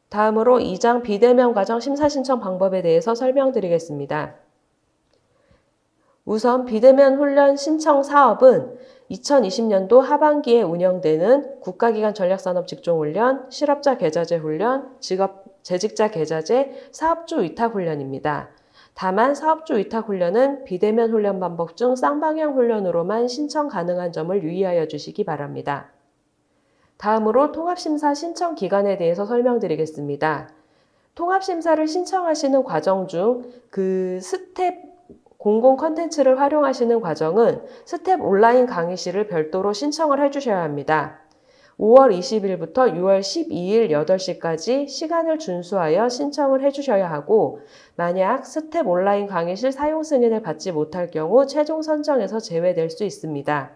다음으로 2장 비대면 과정 심사 신청 방법에 대해서 설명드리겠습니다. 우선 비대면 훈련 신청 사업은 2020년도 하반기에 운영되는 국가기관 전략산업직종훈련, 실업자 계좌제 훈련, 재직자 계좌제, 사업주 위탁 훈련입니다. 다만 사업주 위탁 훈련은 비대면 훈련 방법 중 쌍방향 훈련으로만 신청 가능한 점을 유의하여 주시기 바랍니다. 다음으로 통합심사 신청 기간에 대해서 설명드리겠습니다. 통합심사를 신청하시는 과정 중 그 스텝 공공 콘텐츠를 활용하시는 과정은 스텝 온라인 강의실을 별도로 신청을 해주셔야 합니다. 5월 20일부터 6월 12일 8시까지 시간을 준수하여 신청을 해주셔야 하고, 만약 스텝 온라인 강의실 사용 승인을 받지 못할 경우 최종 선정에서 제외될 수 있습니다.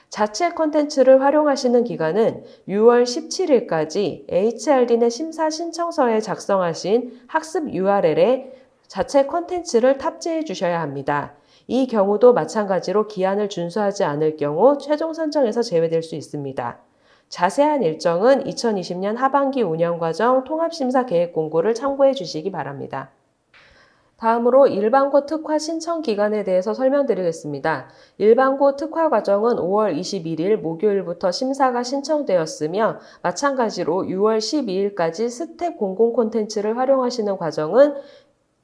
자체 콘텐츠를 활용하시는 기간은 6월 17일까지 HRD내 심사 신청서에 작성하신 학습 URL에 자체 콘텐츠를 탑재해 주셔야 합니다. 이 경우도 마찬가지로 기한을 준수하지 않을 경우 최종 선정에서 제외될 수 있습니다. 자세한 일정은 2020년 하반기 운영과정 통합심사 계획 공고를 참고해 주시기 바랍니다. 다음으로 일반고 특화 신청 기간에 대해서 설명드리겠습니다. 일반고 특화 과정은 5월 21일 목요일부터 심사가 신청되었으며, 마찬가지로 6월 12일까지 스텝 공공 콘텐츠를 활용하시는 과정은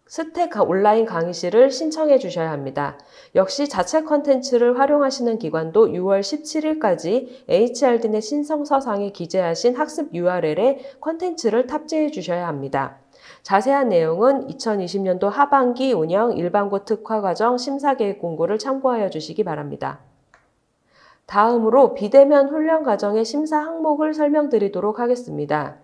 스텝 온라인 강의실을 신청해 주셔야 합니다. 역시 자체 콘텐츠를 활용하시는 기관도 6월 17일까지 HRD내 신청서상에 기재하신 학습 URL에 콘텐츠를 탑재해 주셔야 합니다. 자세한 내용은 2020년도 하반기 운영 일반고 특화 과정 심사계획 공고를 참고하여 주시기 바랍니다. 다음으로 비대면 훈련 과정의 심사 항목을 설명드리도록 하겠습니다.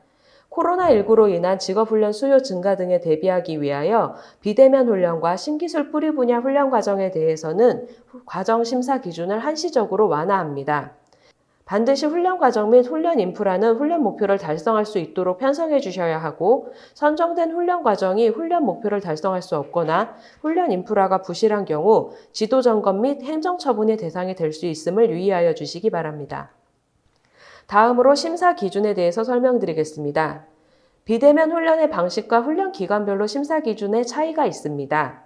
코로나19로 인한 직업훈련 수요 증가 등에 대비하기 위하여 비대면 훈련과 신기술 뿌리 분야 훈련 과정에 대해서는 과정 심사 기준을 한시적으로 완화합니다. 반드시 훈련 과정 및 훈련 인프라는 훈련 목표를 달성할 수 있도록 편성해 주셔야 하고, 선정된 훈련 과정이 훈련 목표를 달성할 수 없거나 훈련 인프라가 부실한 경우 지도 점검 및 행정 처분의 대상이 될 수 있음을 유의하여 주시기 바랍니다. 다음으로 심사 기준에 대해서 설명드리겠습니다. 비대면 훈련의 방식과 훈련 기관별로 심사 기준에 차이가 있습니다.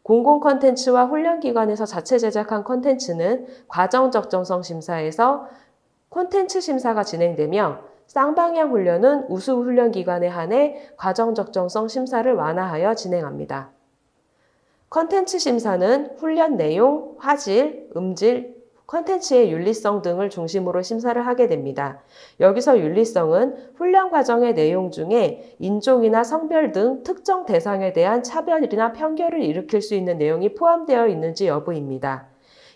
공공 콘텐츠와 훈련 기관에서 자체 제작한 콘텐츠는 과정 적정성 심사에서 콘텐츠 심사가 진행되며, 쌍방향 훈련은 우수 훈련 기관에 한해 과정 적정성 심사를 완화하여 진행합니다. 콘텐츠 심사는 훈련 내용, 화질, 음질, 콘텐츠의 윤리성 등을 중심으로 심사를 하게 됩니다. 여기서 윤리성은 훈련 과정의 내용 중에 인종이나 성별 등 특정 대상에 대한 차별이나 편견을 일으킬 수 있는 내용이 포함되어 있는지 여부입니다.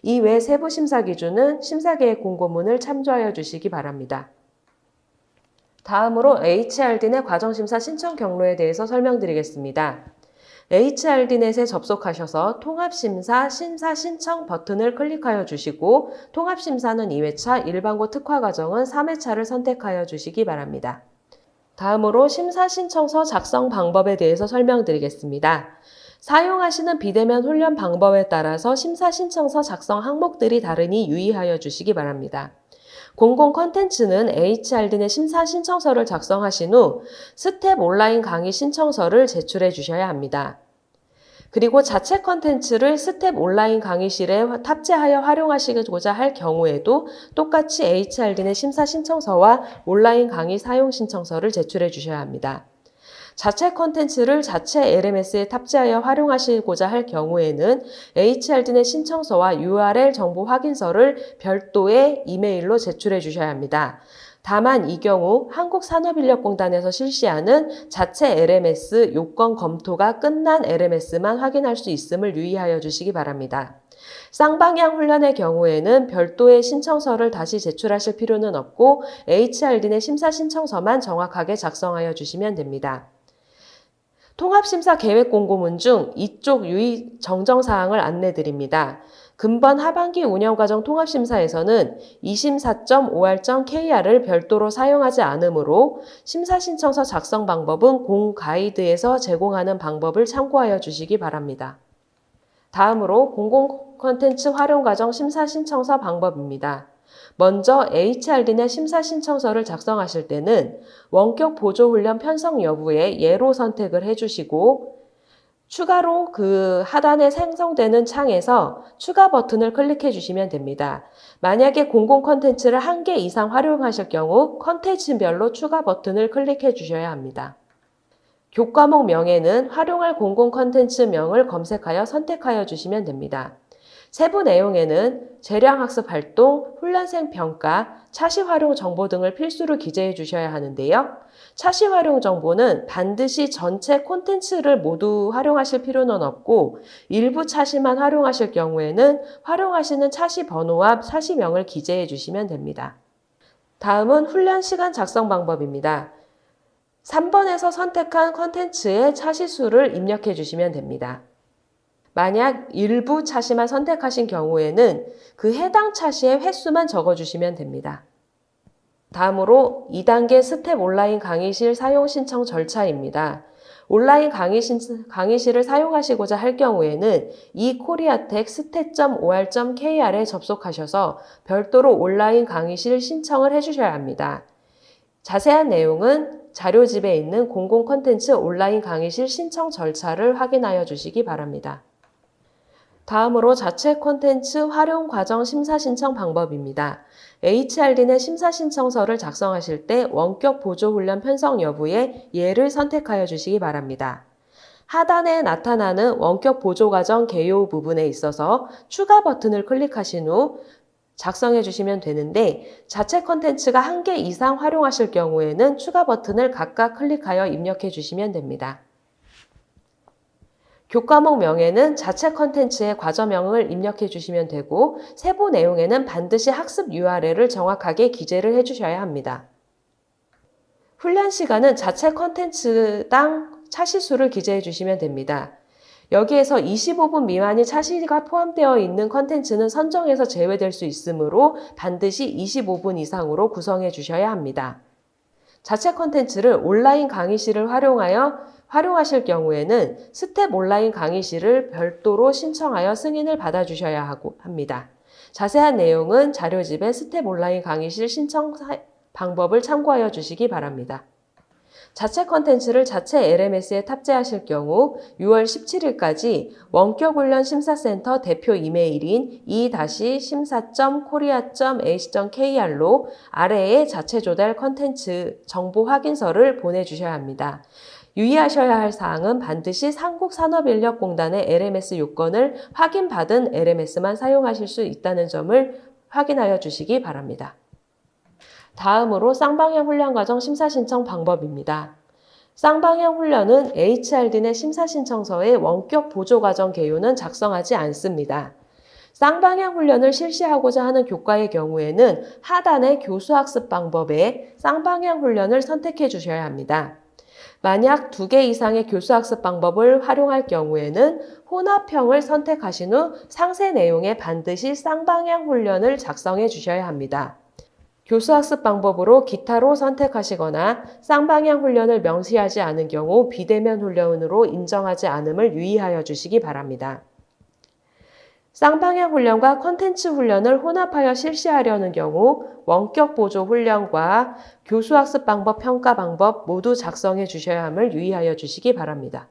이외 세부 심사 기준은 심사계획 공고문을 참조하여 주시기 바랍니다. 다음으로 HRD넷 과정심사 신청 경로에 대해서 설명드리겠습니다. HRD넷에 접속하셔서 통합심사 심사 신청 버튼을 클릭하여 주시고, 통합심사는 2회차, 일반고 특화 과정은 3회차를 선택하여 주시기 바랍니다. 다음으로 심사 신청서 작성 방법에 대해서 설명드리겠습니다. 사용하시는 비대면 훈련 방법에 따라서 심사 신청서 작성 항목들이 다르니 유의하여 주시기 바랍니다. 공공 콘텐츠는 HRD넷 심사 신청서를 작성하신 후 스텝 온라인 강의 신청서를 제출해 주셔야 합니다. 그리고 자체 콘텐츠를 스텝 온라인 강의실에 탑재하여 활용하시고자 할 경우에도 똑같이 HRD넷 심사 신청서와 온라인 강의 사용 신청서를 제출해 주셔야 합니다. 자체 콘텐츠를 자체 LMS에 탑재하여 활용하시고자 할 경우에는 HRD넷 신청서와 URL 정보 확인서를 별도의 이메일로 제출해 주셔야 합니다. 다만 이 경우 한국산업인력공단에서 실시하는 자체 LMS 요건 검토가 끝난 LMS만 확인할 수 있음을 유의하여 주시기 바랍니다. 쌍방향 훈련의 경우에는 별도의 신청서를 다시 제출하실 필요는 없고 HRD넷 심사 신청서만 정확하게 작성하여 주시면 됩니다. 통합심사 계획 공고문 중 이쪽 유의 정정사항을 안내드립니다. 금번 하반기 운영과정 통합심사에서는 2심사.5할.kr을 별도로 사용하지 않으므로 심사신청서 작성 방법은 공 가이드에서 제공하는 방법을 참고하여 주시기 바랍니다. 다음으로 공공 콘텐츠 활용 과정 심사신청서 방법입니다. 먼저 HRD 내 심사 신청서를 작성하실 때는 원격 보조훈련 편성 여부에 예로 선택을 해주시고 추가로 그 하단에 생성되는 창에서 추가 버튼을 클릭해 주시면 됩니다. 만약에 공공 콘텐츠를 1개 이상 활용하실 경우 콘텐츠별로 추가 버튼을 클릭해 주셔야 합니다. 교과목 명에는 활용할 공공 콘텐츠 명을 검색하여 선택하여 주시면 됩니다. 세부 내용에는 재량학습 활동, 훈련생 평가, 차시 활용 정보 등을 필수로 기재해 주셔야 하는데요. 차시 활용 정보는 반드시 전체 콘텐츠를 모두 활용하실 필요는 없고 일부 차시만 활용하실 경우에는 활용하시는 차시 번호와 차시명을 기재해 주시면 됩니다. 다음은 훈련 시간 작성 방법입니다. 3번에서 선택한 콘텐츠의 차시수를 입력해 주시면 됩니다. 만약 일부 차시만 선택하신 경우에는 그 해당 차시의 횟수만 적어주시면 됩니다. 다음으로 2단계 스텝 온라인 강의실 사용 신청 절차입니다. 온라인 강의실을 사용하시고자 할 경우에는 e코리아텍 stat.or.kr에 접속하셔서 별도로 온라인 강의실 신청을 해주셔야 합니다. 자세한 내용은 자료집에 있는 공공 콘텐츠 온라인 강의실 신청 절차를 확인하여 주시기 바랍니다. 다음으로 자체 콘텐츠 활용 과정 심사 신청 방법입니다. HRD 내 심사 신청서를 작성하실 때 원격 보조훈련 편성 여부에 예를 선택하여 주시기 바랍니다. 하단에 나타나는 원격 보조 과정 개요 부분에 있어서 추가 버튼을 클릭하신 후 작성해 주시면 되는데 자체 콘텐츠가 1개 이상 활용하실 경우에는 추가 버튼을 각각 클릭하여 입력해 주시면 됩니다. 교과목 명에는 자체 콘텐츠의 과저명을 입력해 주시면 되고 세부 내용에는 반드시 학습 URL을 정확하게 기재를 해주셔야 합니다. 훈련 시간은 자체 콘텐츠당 차시수를 기재해 주시면 됩니다. 여기에서 25분 미만이 차시가 포함되어 있는 콘텐츠는 선정해서 제외될 수 있으므로 반드시 25분 이상으로 구성해 주셔야 합니다. 자체 콘텐츠를 온라인 강의실을 활용하실 경우에는 스텝 온라인 강의실을 별도로 신청하여 승인을 받아주셔야 합니다. 자세한 내용은 자료집에 스텝 온라인 강의실 신청 방법을 참고하여 주시기 바랍니다. 자체 콘텐츠를 자체 LMS에 탑재하실 경우 6월 17일까지 원격훈련 심사센터 대표 이메일인 e-심사.korea.ac.kr로 아래에 자체 조달 콘텐츠 정보 확인서를 보내주셔야 합니다. 유의하셔야 할 사항은 반드시 한국산업인력공단의 LMS 요건을 확인받은 LMS만 사용하실 수 있다는 점을 확인하여 주시기 바랍니다. 다음으로 쌍방향 훈련 과정 심사 신청 방법입니다. 쌍방향 훈련은 HRD 내 심사 신청서에 원격 보조 과정 개요는 작성하지 않습니다. 쌍방향 훈련을 실시하고자 하는 교과의 경우에는 하단의 교수학습 방법에 쌍방향 훈련을 선택해 주셔야 합니다. 만약 2개 이상의 교수학습 방법을 활용할 경우에는 혼합형을 선택하신 후 상세 내용에 반드시 쌍방향 훈련을 작성해 주셔야 합니다. 교수학습 방법으로 기타로 선택하시거나 쌍방향 훈련을 명시하지 않은 경우 비대면 훈련으로 인정하지 않음을 유의하여 주시기 바랍니다. 쌍방향 훈련과 콘텐츠 훈련을 혼합하여 실시하려는 경우 원격 보조 훈련과 교수학습 방법 평가 방법 모두 작성해 주셔야 함을 유의하여 주시기 바랍니다.